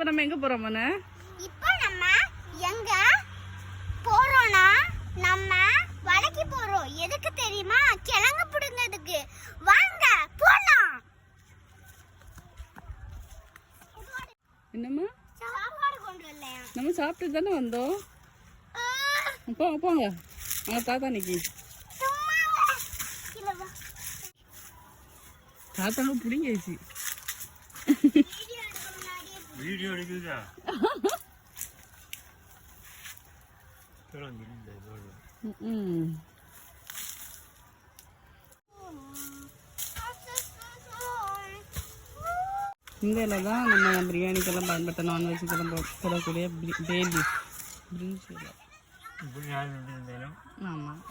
இப்போ நம்ம எங்க போறோம் மனு? இப்போ நம்ம எங்க போறோம்னா நம்ம வலைக்கு போறோம். எதுக்கு தெரியுமா? கிழங்கு புடுங்கிறதுக்கு. வாங்க போலாம். என்னம்மா? சாப்பாடு கொண்டு வரலையா? நம்ம சாப்பிட்டு தானே வந்தோம். போங்க போங்க. தாத்தா நிக்கி. தாத்தாங்க புடிங்கேச்சு. வீடியோ எடுக்குதா? இந்த இலை தான் நம்ம பிரியாணிக்கெல்லாம் பயன்படுத்த நான்வெஜ்க்கெல்லாம் போடக்கூடிய பேலி பிரிஞ்சி இலை. இப்படி யாரும் இருந்தாலும் ஆமாம்.